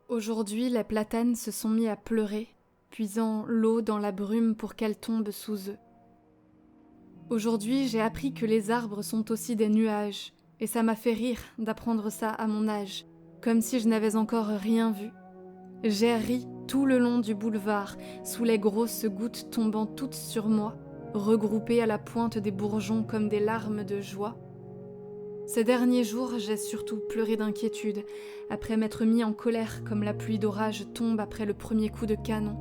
Aujourd'hui, les platanes se sont mis à pleurer, puisant l'eau dans la brume pour qu'elle tombe sous eux. Aujourd'hui, j'ai appris que les arbres sont aussi des nuages, et ça m'a fait rire d'apprendre ça à mon âge, comme si je n'avais encore rien vu. J'ai ri tout le long du boulevard, sous les grosses gouttes tombant toutes sur moi, regroupées à la pointe des bourgeons comme des larmes de joie. Ces derniers jours, j'ai surtout pleuré d'inquiétude, après m'être mis en colère comme la pluie d'orage tombe après le premier coup de canon.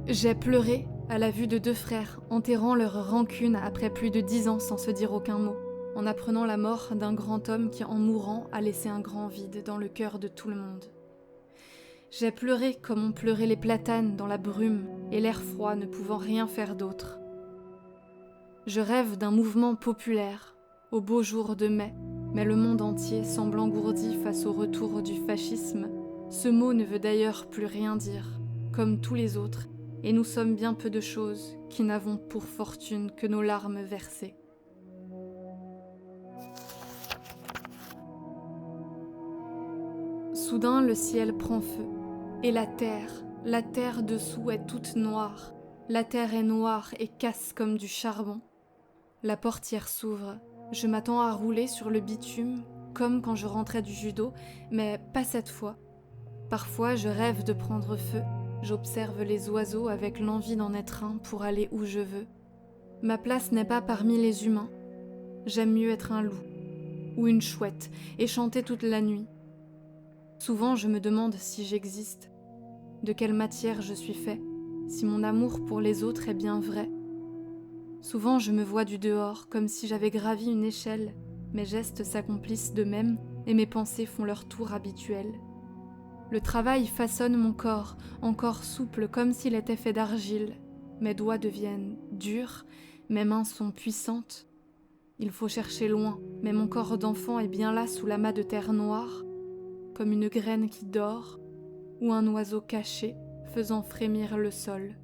J'ai pleuré à la vue de 2 frères enterrant leur rancune après plus de 10 ans sans se dire aucun mot, en apprenant la mort d'un grand homme qui, en mourant, a laissé un grand vide dans le cœur de tout le monde. J'ai pleuré comme ont pleuré les platanes dans la brume et l'air froid ne pouvant rien faire d'autre. Je rêve d'un mouvement populaire, au beau jour de mai, mais le monde entier semble engourdi face au retour du fascisme. Ce mot ne veut d'ailleurs plus rien dire, comme tous les autres, et nous sommes bien peu de choses qui n'avons pour fortune que nos larmes versées. Soudain, le ciel prend feu, et la terre dessous est toute noire. La terre est noire et casse comme du charbon. La portière s'ouvre. Je m'attends à rouler sur le bitume, comme quand je rentrais du judo, mais pas cette fois. Parfois, je rêve de prendre feu. J'observe les oiseaux avec l'envie d'en être un pour aller où je veux. Ma place n'est pas parmi les humains. J'aime mieux être un loup ou une chouette et chanter toute la nuit. Souvent, je me demande si j'existe, de quelle matière je suis fait, si mon amour pour les autres est bien vrai. Souvent, je me vois du dehors, comme si j'avais gravi une échelle. Mes gestes s'accomplissent d'eux-mêmes et mes pensées font leur tour habituel. Le travail façonne mon corps, encore souple comme s'il était fait d'argile. Mes doigts deviennent durs, mes mains sont puissantes. Il faut chercher loin, mais mon corps d'enfant est bien là sous l'amas de terre noire, comme une graine qui dort, ou un oiseau caché faisant frémir le sol.